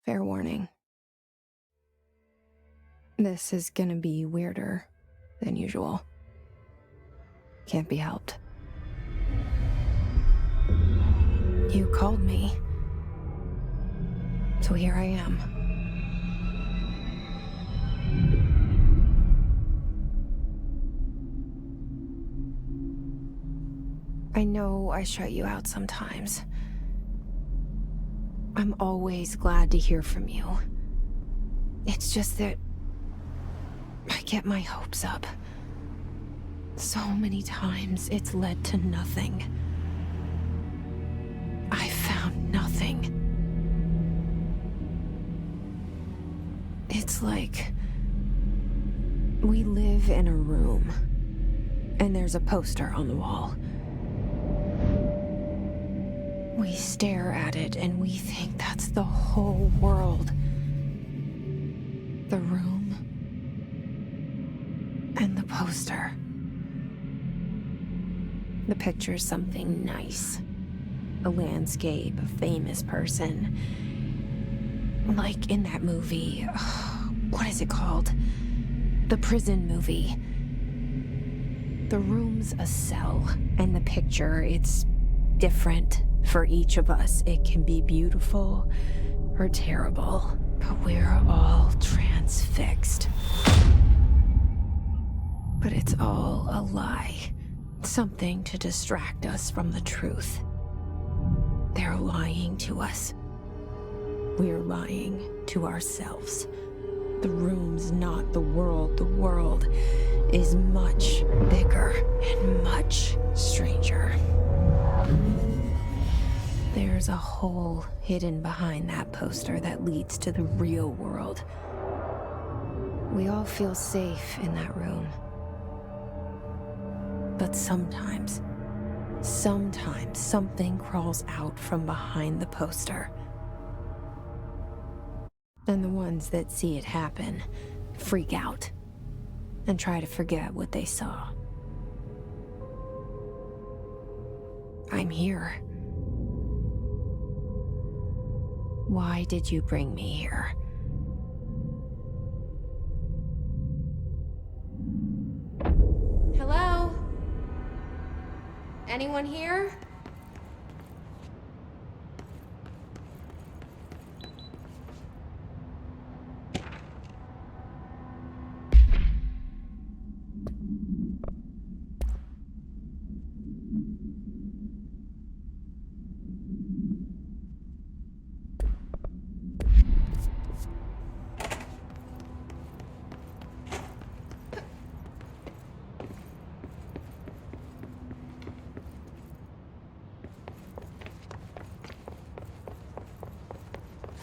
Fair warning. This is gonna be weirder than usual. Can't be helped. You called me. So here I am. I know I shut you out sometimes. I'm always glad to hear from you. It's just that I get my hopes up. So many times it's led to nothing. I found nothing. It's like we live in a room, and there's a poster on the wall. We stare at it and we think that's the whole world. The room and the poster. The picture's something nice. A landscape, a famous person. Like in that movie, what is it called? The prison movie. The room's a cell, and the picture, it's different for each of us. It can be beautiful or terrible, but we're all transfixed. But it's all a lie. Something to distract us from the truth. They're lying to us. We're lying to ourselves. The room's not the world. The world is much bigger and much stranger. There's a hole hidden behind that poster that leads to the real world. We all feel safe in that room. But sometimes something crawls out from behind the poster. And the ones that see it happen freak out and try to forget what they saw. I'm here. Why did you bring me here? Hello? Anyone here?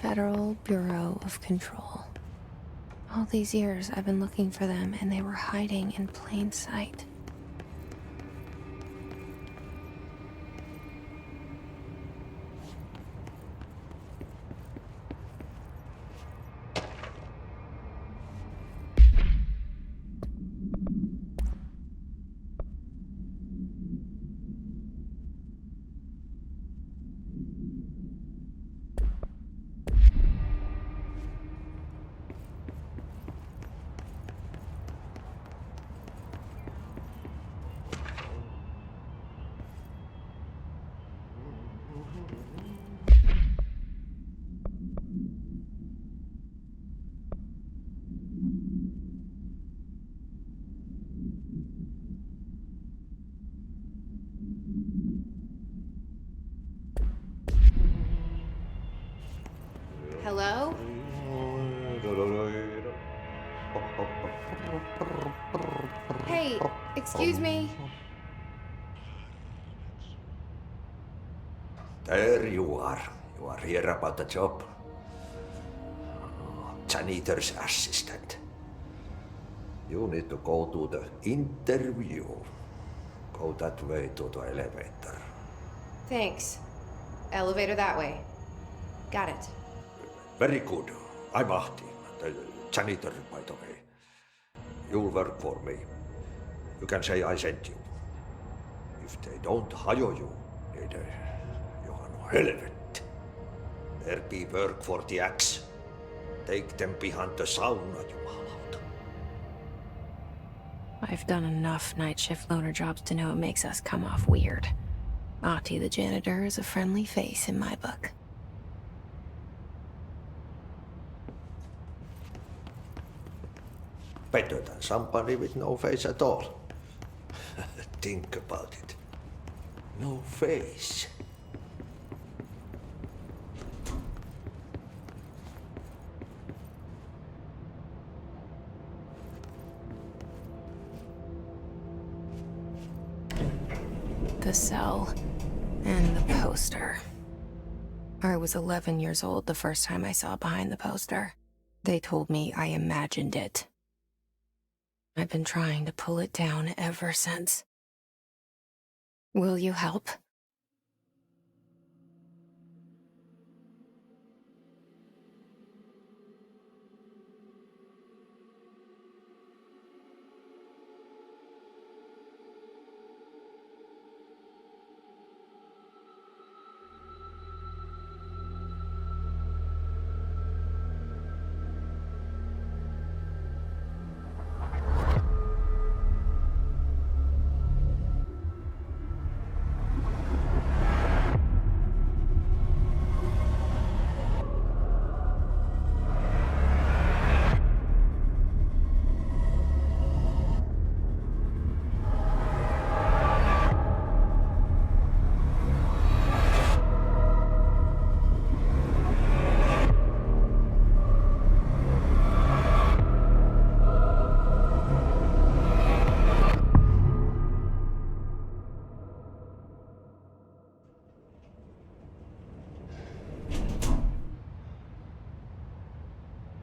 Federal Bureau of Control. All these years I've been looking for them, and they were hiding in plain sight. Hello? Hey, excuse me? There you are. You are here about the job. Janitor's assistant. You need to go to the interview. Go that way to the elevator. Thanks. Elevator that way. Got it. Very good. I'm Ahti, the janitor, by the way. You'll work for me. You can say I sent you. If they don't hire you, niin Johan helvet. There be work for the axe. Take them behind the sauna, jumalauta. I've done enough night shift loner jobs to know it makes us come off weird. Ahti the janitor is a friendly face in my book. Better than somebody with no face at all. Think about it. No face. The cell and the poster. I was 11 years old the first time I saw behind the poster. They told me I imagined it. I've been trying to pull it down ever since. Will you help?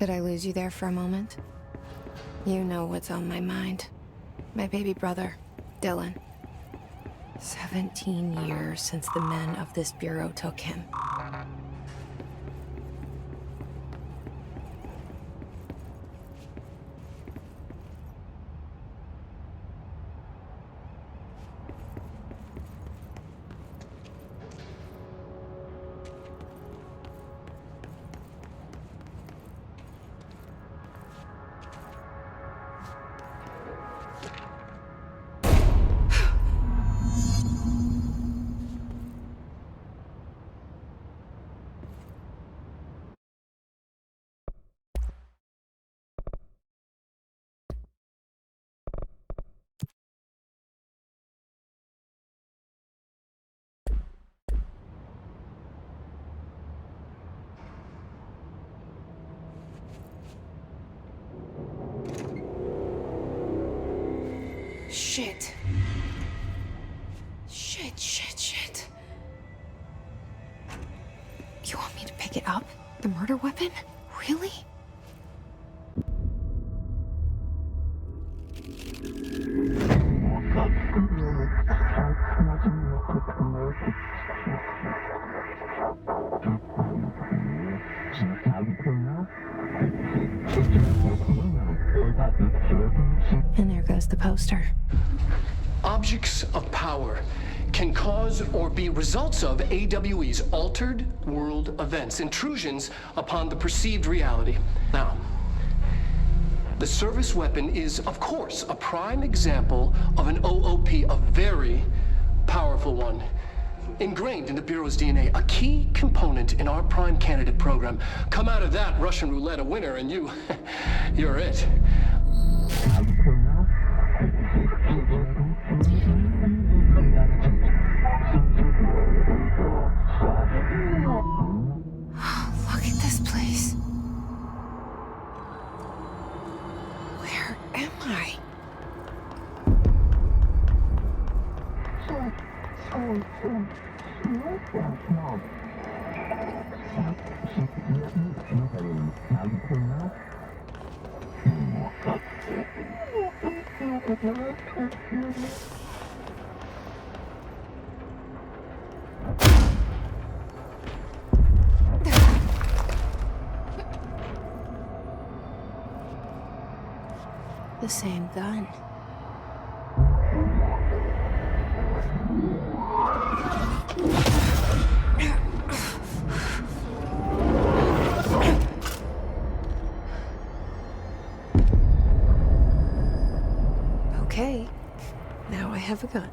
Did I lose you there for a moment? You know what's on my mind. My baby brother, Dylan. 17 years since the men of this bureau took him. Shit. Shit. You want me to pick it up? The murder weapon? Really? And there goes the poster. Objects of power can cause or be results of AWE's altered world events, intrusions upon the perceived reality. Now, the service weapon is, of course, a prime example of an OOP, a very powerful one. Ingrained in the Bureau's DNA, a key component in our prime candidate program. Come out of that Russian roulette a winner and you're it. Look at this place. Where am I? The same gun. Okay, now I have a gun.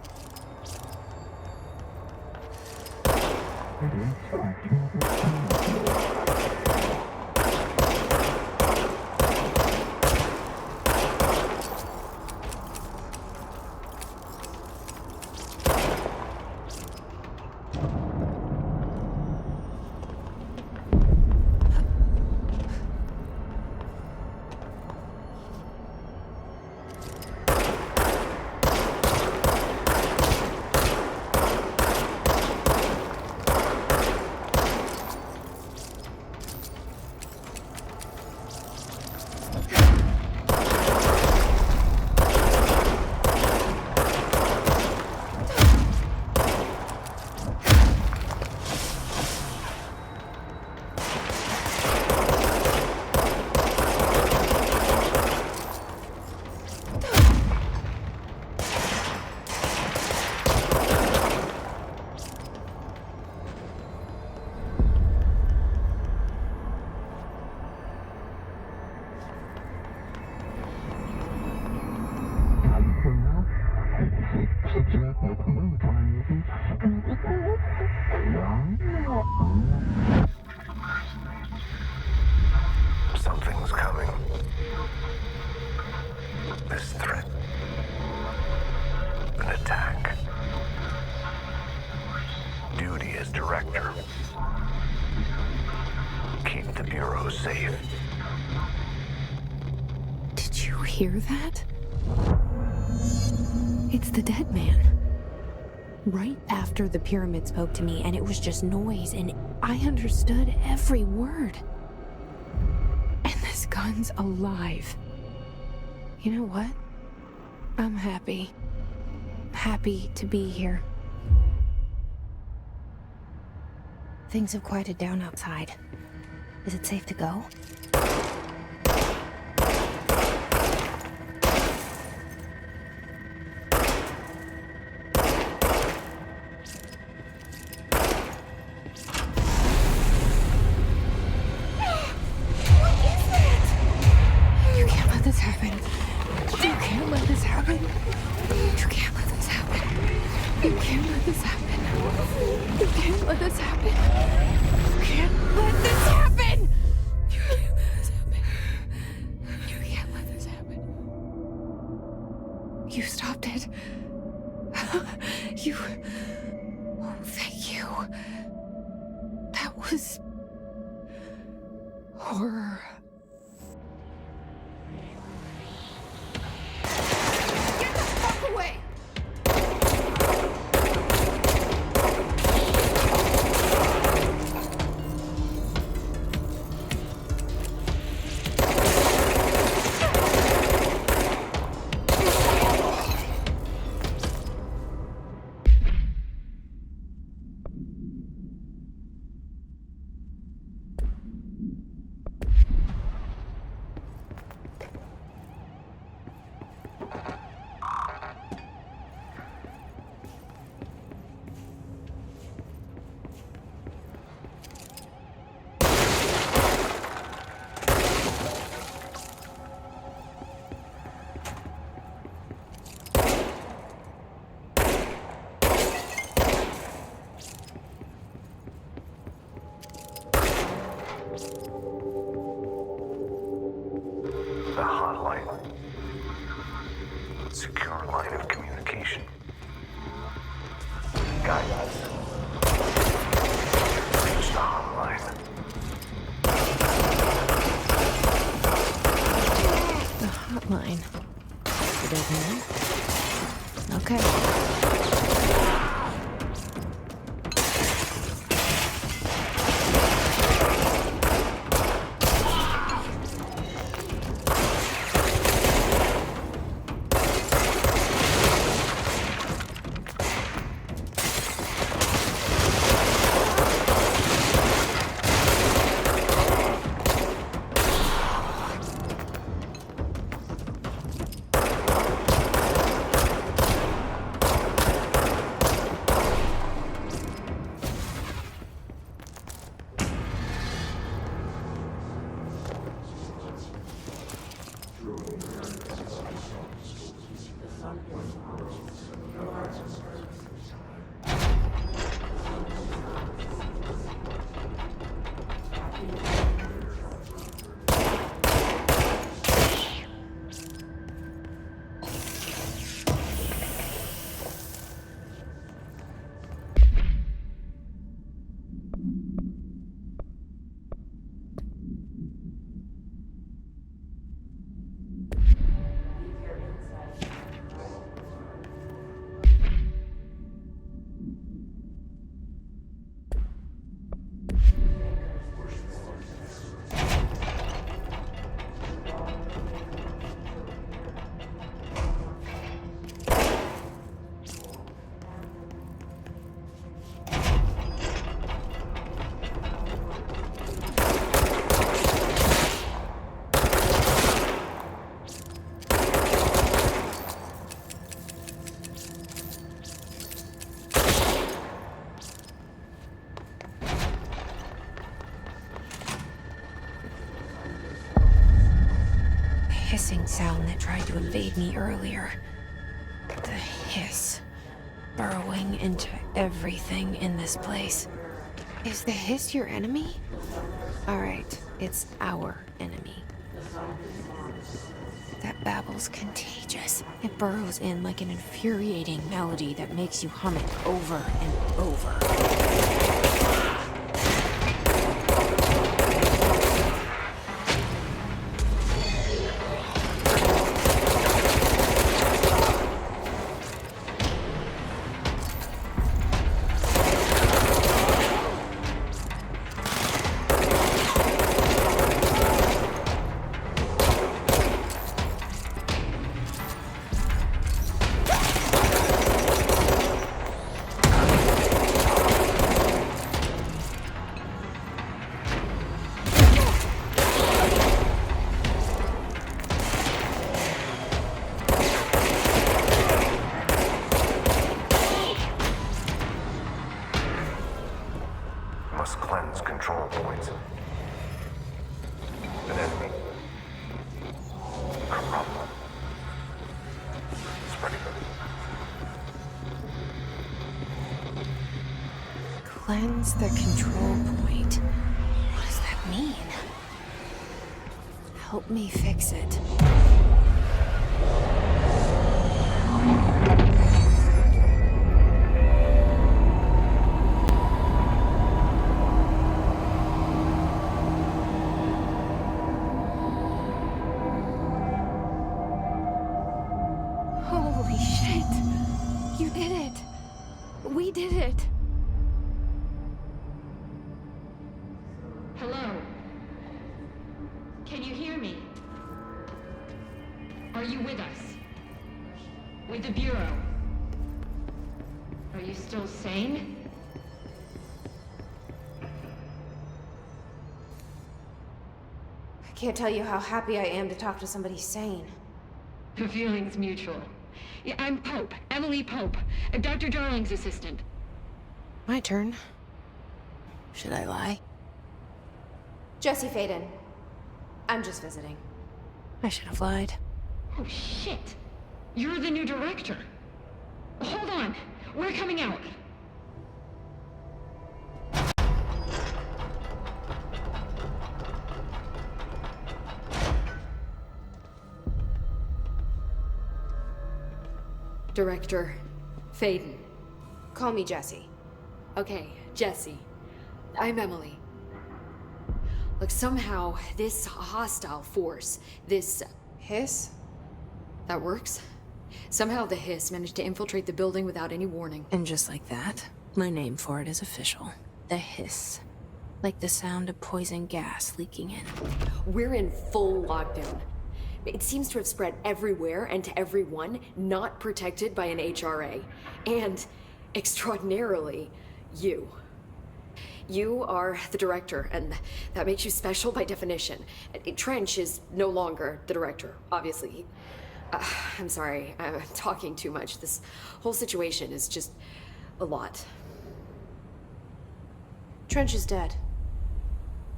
Something's coming. This threat. An attack. Duty as director. Keep the Bureau safe. Did you hear that? It's the dead man. Right after the pyramid spoke to me, and it was just noise, and I understood every word. And this gun's alive. You know what? I'm happy. Happy to be here. Things have quieted down outside. Is it safe to go? You stopped it. You... Oh, thank you. That was... horror. Get the fuck away! The hotline. Secure line of communication. Guidance. Reach the hotline. The hotline. It doesn't. Okay. Hissing sound that tried to invade me earlier. The hiss. Burrowing into everything in this place. Is the hiss your enemy? Alright, it's our enemy. That babble's contagious. It burrows in like an infuriating melody that makes you hum it over and over. Must cleanse control points. An enemy. Corrupt. Spreading. Cleanse the control point. What does that mean? Help me fix it. Holy shit! You did it! We did it! Hello? Can you hear me? Are you with us? With the Bureau? Are you still sane? I can't tell you how happy I am to talk to somebody sane. The feeling's mutual. Yeah, I'm Pope, Emily Pope, Dr. Darling's assistant. My turn. Should I lie? Jesse Faden. I'm just visiting. I should have lied. Oh, shit. You're the new director. Hold on. We're coming out. Director Faden. Call me Jesse. Okay, Jesse. I'm Emily. Look, somehow this hostile force, this... Hiss? that works? Somehow the hiss managed to infiltrate the building without any warning. And just like that, my name for it is official. The hiss. Like the sound of poison gas leaking in. We're in full lockdown. It seems to have spread everywhere and to everyone not protected by an HRA. And, extraordinarily, you. You are the director, and that makes you special by definition. Trench is no longer the director, obviously. I'm sorry, I'm talking too much. This whole situation is just a lot. Trench is dead.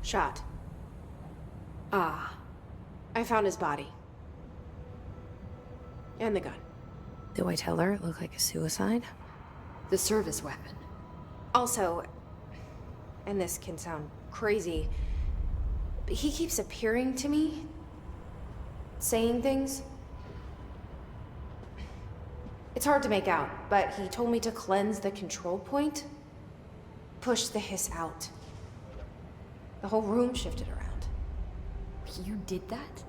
Shot. Ah. I found his body. And the gun. Do I tell her it looked like a suicide? The service weapon. Also, and this can sound crazy, but he keeps appearing to me, saying things. It's hard to make out, but he told me to cleanse the control point, push the hiss out. The whole room shifted around. You did that?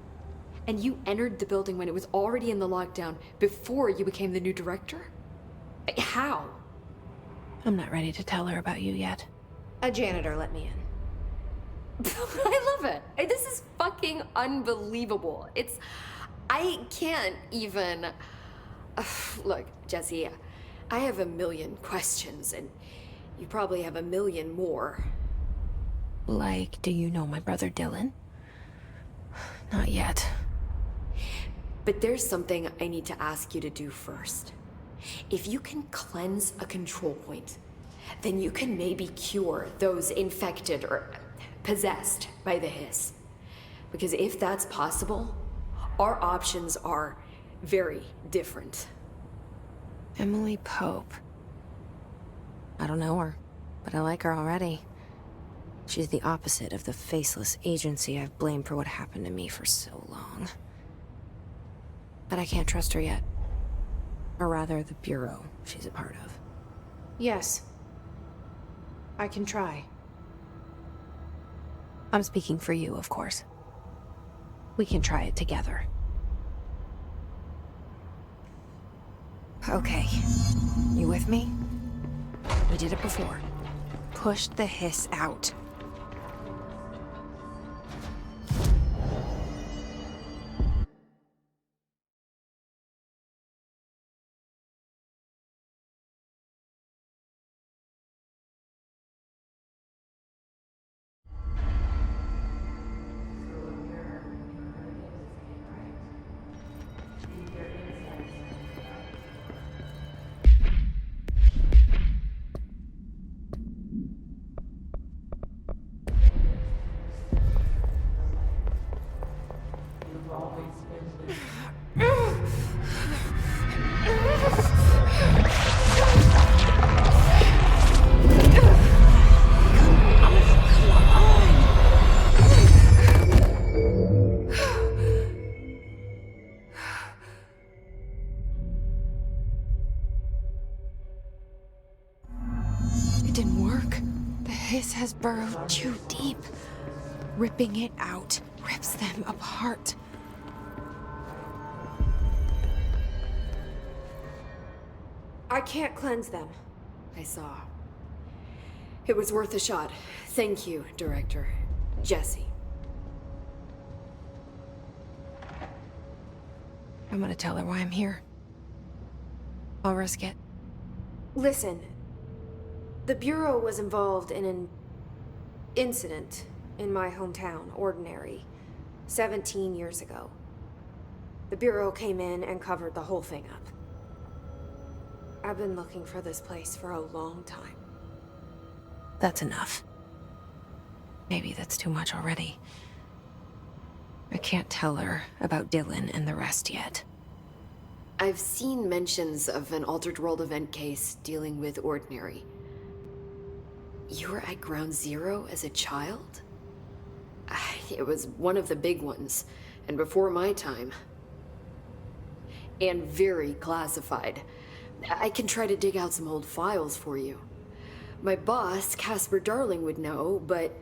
And you entered the building when it was already in the lockdown before you became the new director? How? I'm not ready to tell her about you yet. A janitor let me in. I love it. This is fucking unbelievable. I can't even... Look, Jesse, I have a million questions, and you probably have a million more. Like, do you know my brother Dylan? Not yet. But there's something I need to ask you to do first. If you can cleanse a control point, then you can maybe cure those infected or possessed by the hiss. Because if that's possible, our options are very different. Emily Pope. I don't know her, but I like her already. She's the opposite of the faceless agency I've blamed for what happened to me for so long. But I can't trust her yet. Or rather, the Bureau she's a part of. Yes. I can try. I'm speaking for you, of course. We can try it together. Okay. You with me? We did it before. Pushed the hiss out. It didn't work. The hiss has burrowed too deep. Ripping it out rips them apart. I can't cleanse them. I saw. It was worth a shot. Thank you, Director. Jesse. I'm gonna tell her why I'm here. I'll risk it. Listen. The Bureau was involved in an incident in my hometown, Ordinary, 17 years ago. The Bureau came in and covered the whole thing up. I've been looking for this place for a long time. That's enough. Maybe that's too much already. I can't tell her about Dylan and the rest yet. I've seen mentions of an Altered World event case dealing with Ordinary. You were at Ground Zero as a child? It was one of the big ones, and before my time. And very classified. I can try to dig out some old files for you. My boss, Casper Darling, would know, but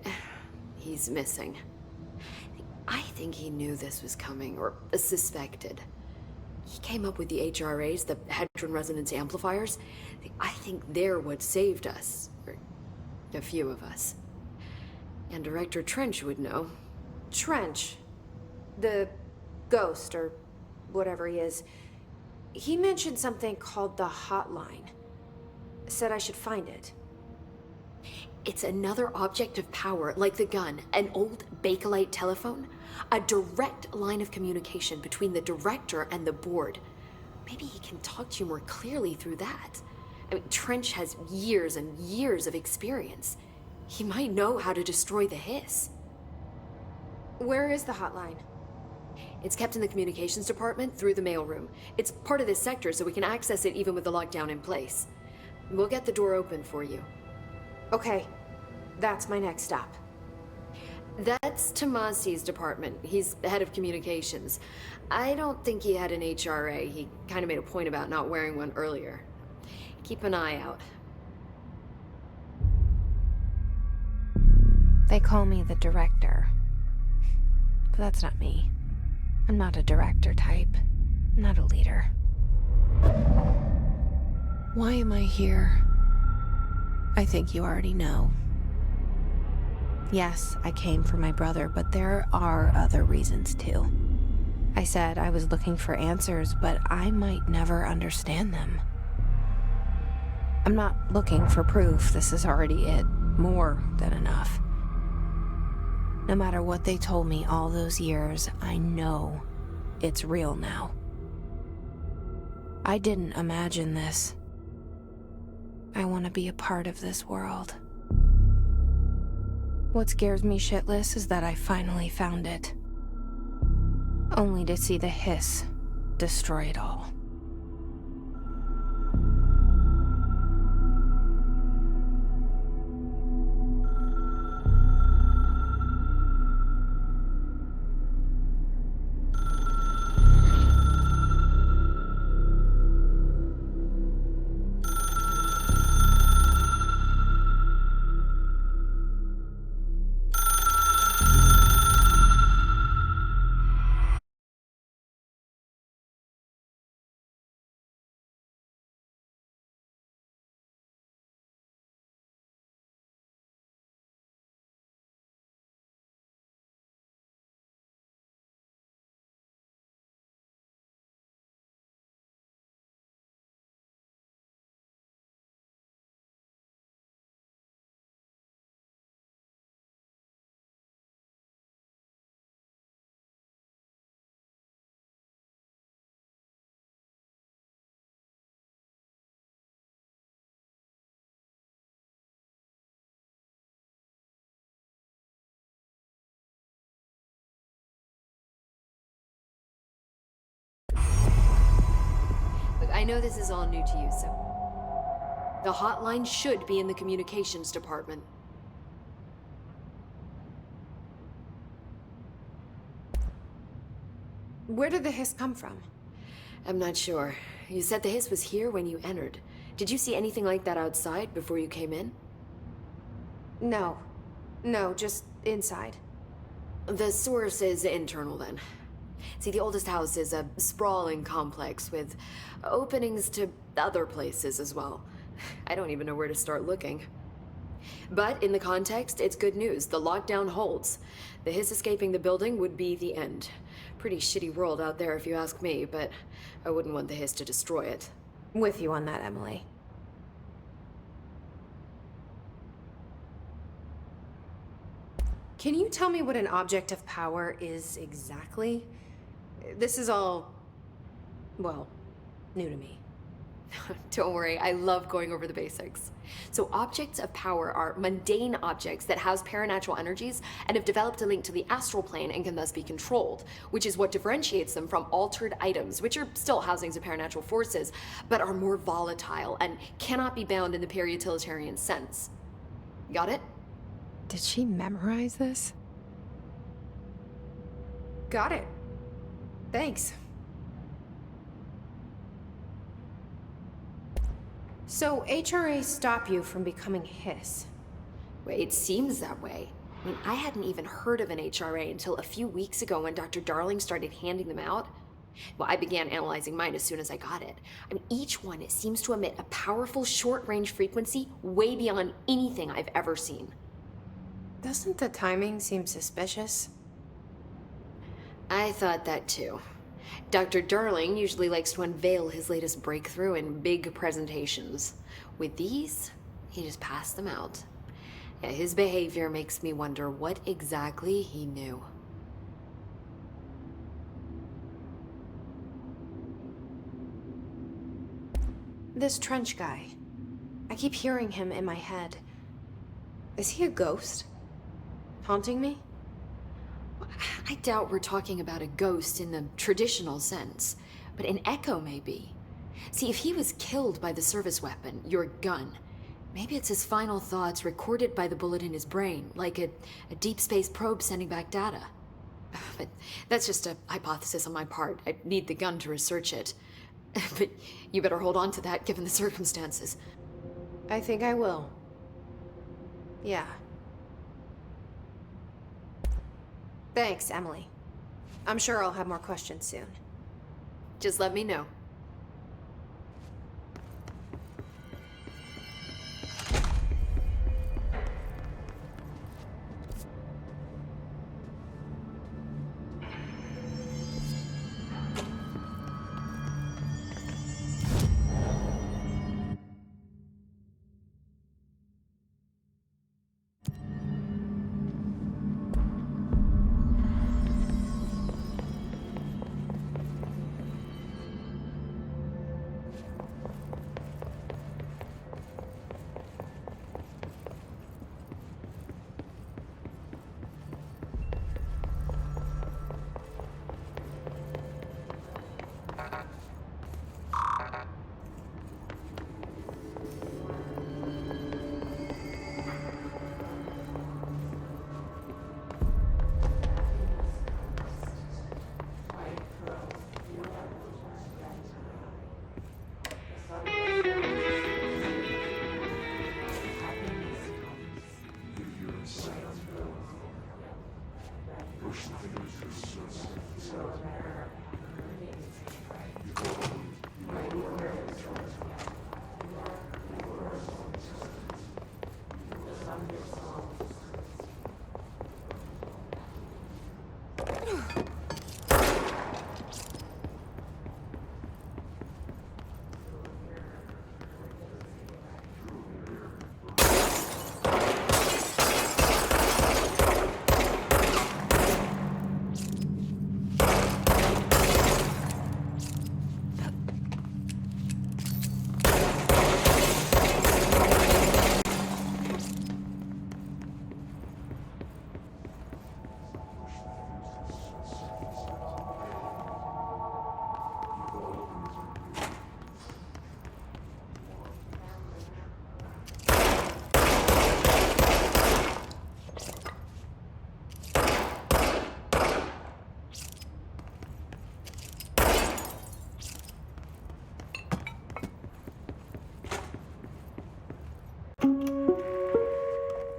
he's missing. I think he knew this was coming, or suspected. He came up with the HRAs, the Hadron Resonance Amplifiers. I think they're what saved us. Or a few of us. And Director Trench would know. Trench. The ghost, or whatever he is. He mentioned something called the Hotline. Said I should find it. It's another object of power, like the gun, an old Bakelite telephone. A direct line of communication between the director and the board. Maybe he can talk to you more clearly through that. I mean, Trench has years and years of experience. He might know how to destroy the hiss. Where is the hotline? It's kept in the communications department through the mailroom. It's part of this sector, so we can access it even with the lockdown in place. We'll get the door open for you. Okay, that's my next stop. That's Tomasi's department. He's the head of communications. I don't think he had an HRA. He kind of made a point about not wearing one earlier. Keep an eye out. They call me the director. But that's not me. I'm not a director type. I'm not a leader. Why am I here? I think you already know. Yes, I came for my brother, but there are other reasons too. I said I was looking for answers, but I might never understand them. I'm not looking for proof. This is already it. More than enough. No matter what they told me all those years, I know it's real now. I didn't imagine this. I want to be a part of this world. What scares me shitless is that I finally found it. Only to see the hiss destroy it all. Look, I know this is all new to you, so... The hotline should be in the communications department. Where did the hiss come from? I'm not sure. You said the hiss was here when you entered. Did you see anything like that outside before you came in? No. No, just inside. The source is internal, then. See, the oldest house is a sprawling complex with openings to other places as well. I don't even know where to start looking. But in the context, it's good news. The lockdown holds. The hiss escaping the building would be the end. Pretty shitty world out there if you ask me, but I wouldn't want the hiss to destroy it. With you on that, Emily. Can you tell me what an object of power is exactly? This is all, well, new to me. Don't worry, I love going over the basics. So objects of power are mundane objects that house paranatural energies and have developed a link to the astral plane and can thus be controlled, which is what differentiates them from altered items, which are still housings of paranatural forces, but are more volatile and cannot be bound in the peri-utilitarian sense. Got it? Did she memorize this? Got it. Thanks. So, HRA stop you from becoming Hiss? Well, it seems that way. I mean, I hadn't even heard of an HRA until a few weeks ago when Dr. Darling started handing them out. Well, I began analyzing mine as soon as I got it. I mean, each one seems to emit a powerful short-range frequency way beyond anything I've ever seen. Doesn't the timing seem suspicious? I thought that too. Dr. Darling usually likes to unveil his latest breakthrough in big presentations. With these, he just passed them out. Yeah, his behavior makes me wonder what exactly he knew. This Trench guy. I keep hearing him in my head. Is he a ghost? Haunting me? I doubt we're talking about a ghost in the traditional sense, but an echo maybe. See, if he was killed by the service weapon, your gun, maybe it's his final thoughts recorded by the bullet in his brain, like a deep space probe sending back data. But that's just a hypothesis on my part. I need the gun to research it. But you better hold on to that given the circumstances. I think I will. Yeah. Thanks, Emily. I'm sure I'll have more questions soon. Just let me know.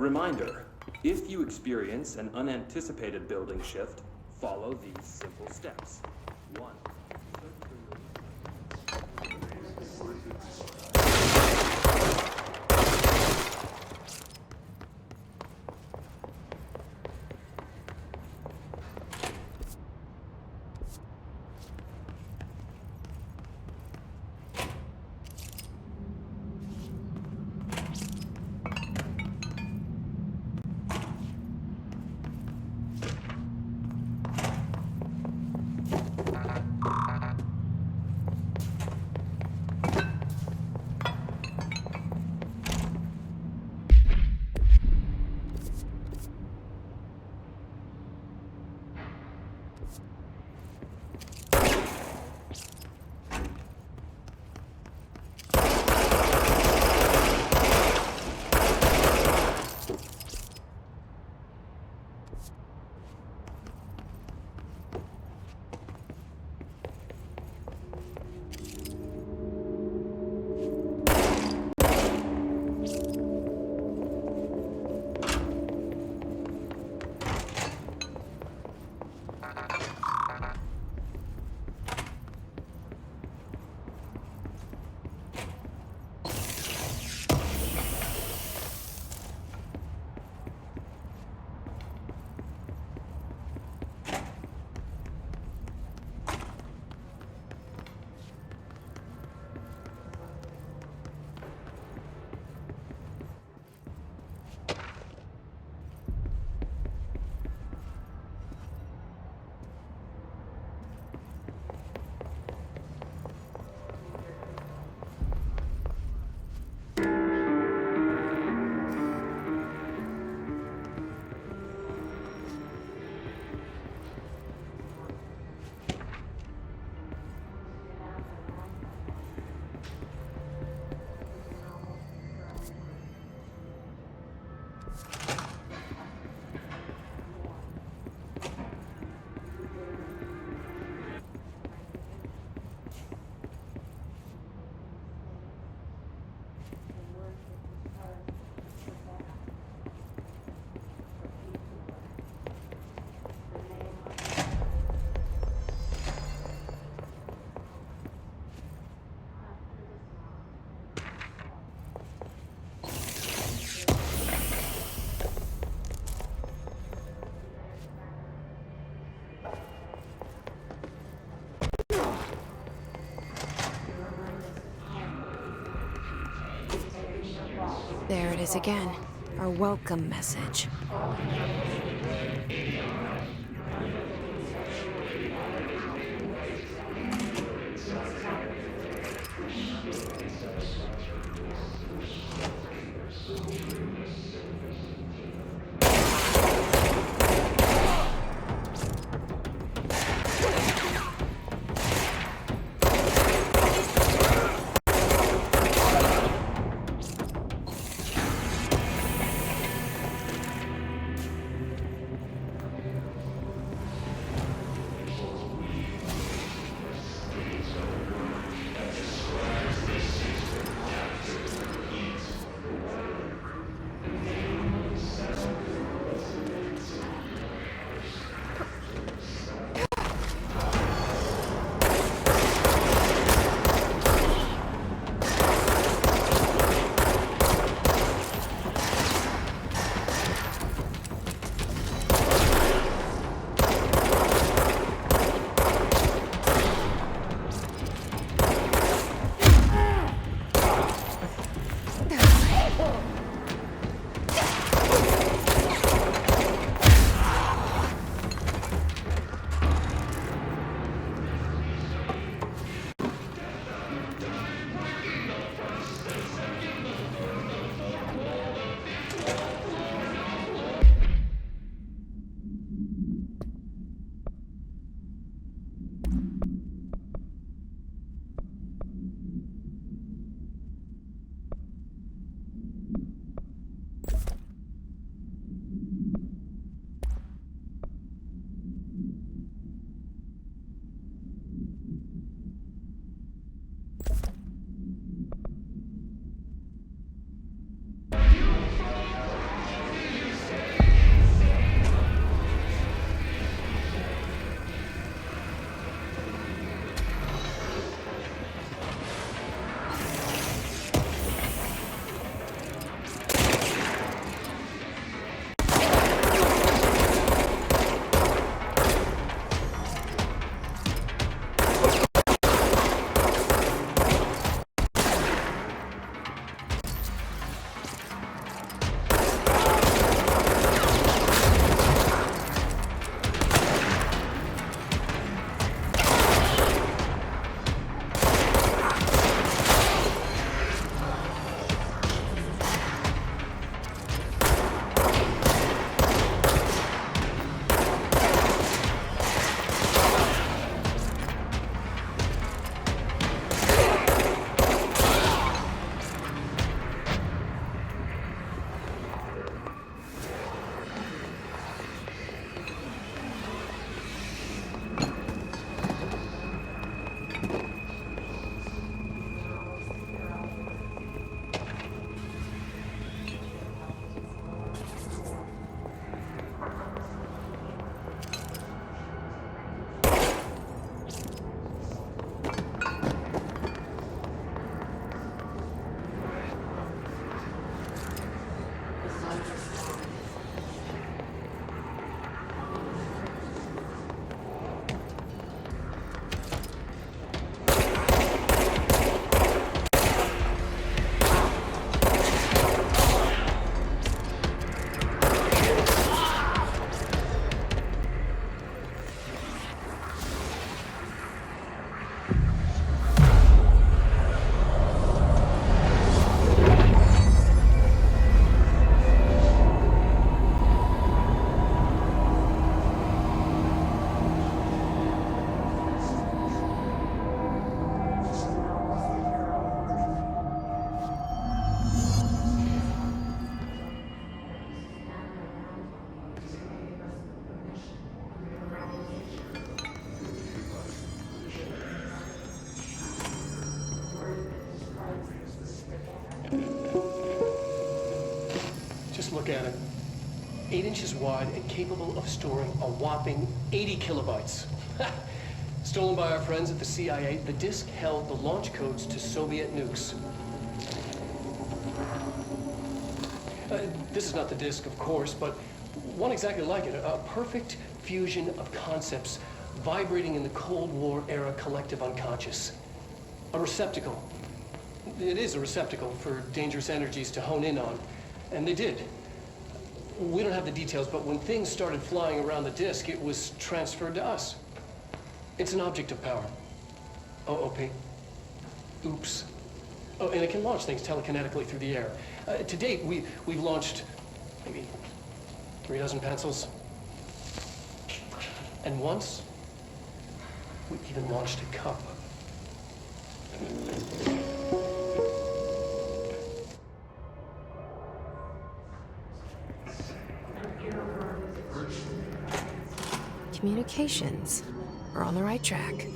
Reminder, if you experience an unanticipated building shift, follow these simple steps. 1. There it is again. Our welcome message. Look at it. 8 inches wide and capable of storing a whopping 80 kilobytes. Stolen by our friends at the CIA, the disk held the launch codes to Soviet nukes. This is not the disk, of course, but one exactly like it. A perfect fusion of concepts vibrating in the Cold War era collective unconscious. A receptacle It is a receptacle for dangerous energies to hone in on, and they did. We don't have the details, but when things started flying around the disk, it was transferred to us. It's an object of power. OP. Oops. Oh, and it can launch things telekinetically through the air. To date, we've launched maybe 3 dozen pencils. And once, we even launched a cup. Communications. We're on the right track.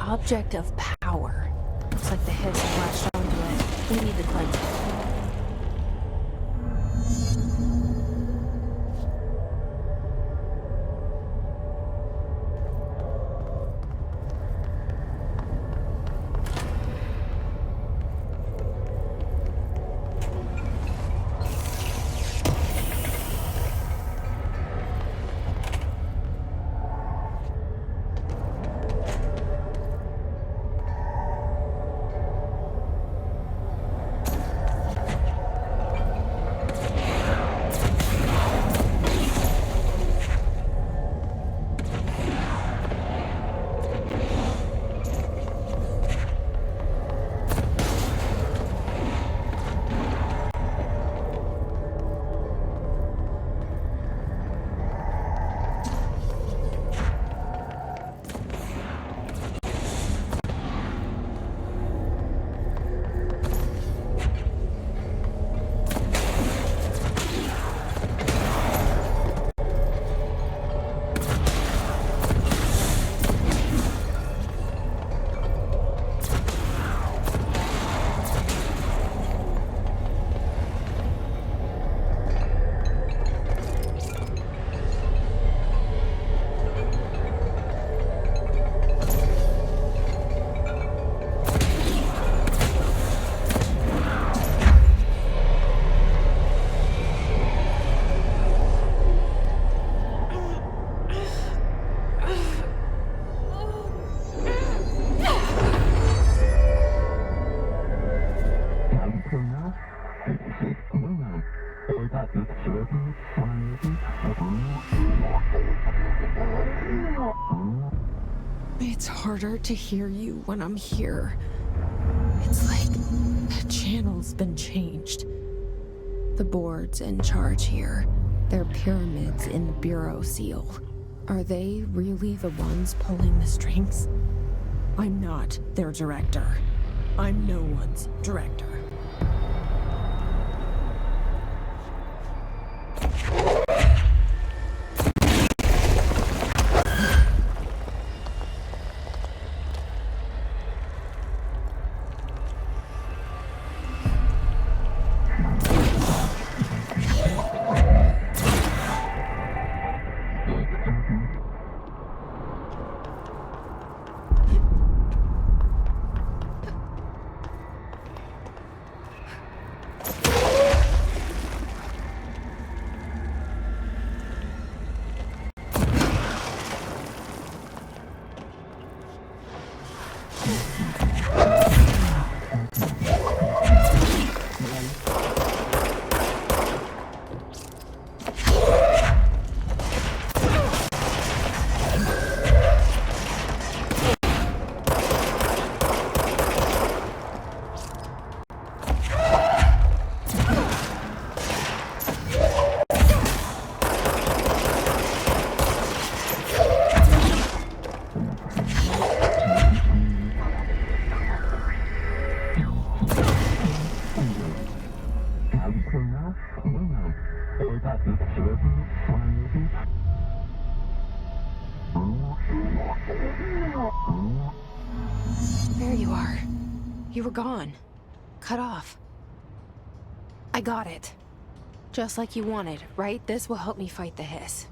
Object of power. Looks like the hits have latched onto it. We need to cleanse it. It's harder to hear you when I'm here. It's like the channel's been changed. The board's in charge here. They're pyramids in the Bureau seal. Are they really the ones pulling the strings? I'm not their director. I'm no one's director. There you are. You were gone. Cut off. I got it. Just like you wanted, right? This will help me fight the hiss.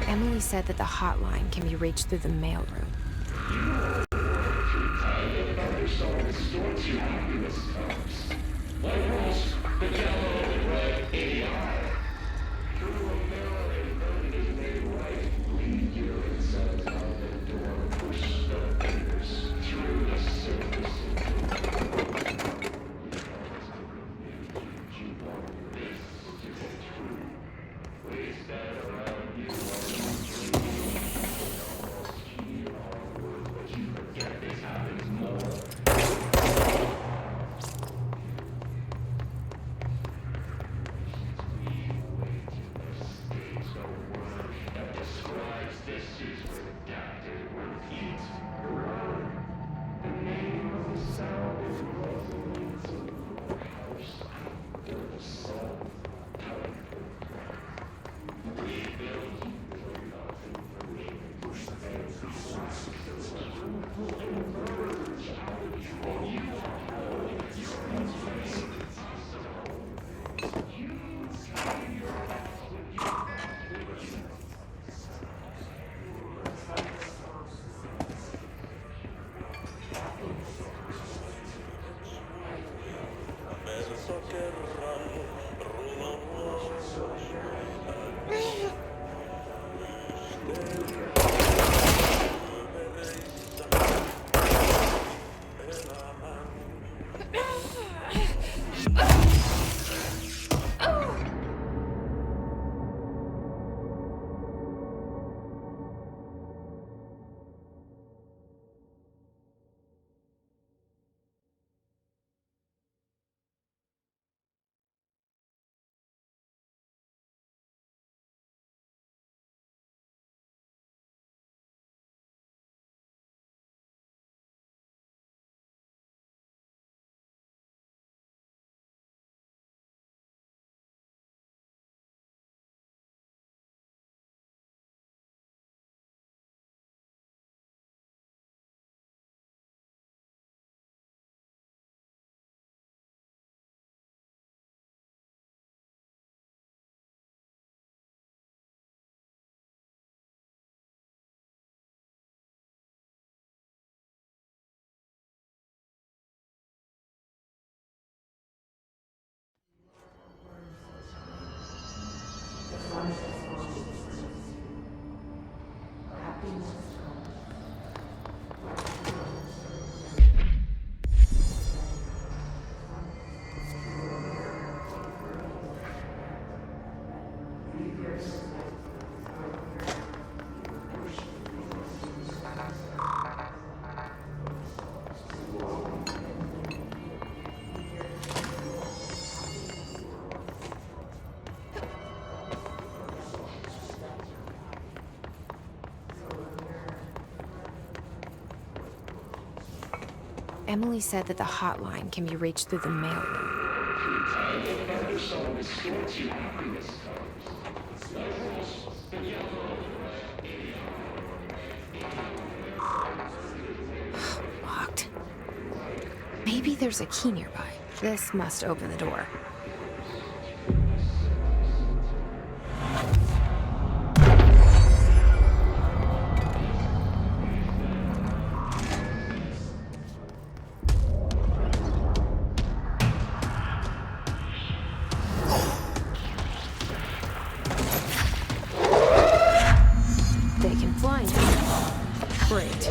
Emily said that the hotline can be reached through the mailroom. Emily said that the hotline can be reached through the mailroom. Locked. Maybe there's a key nearby. This must open the door. They can fly now. Great.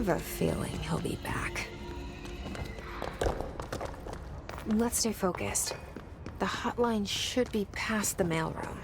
have a feeling he'll be back. Let's stay focused. The hotline should be past the mailroom.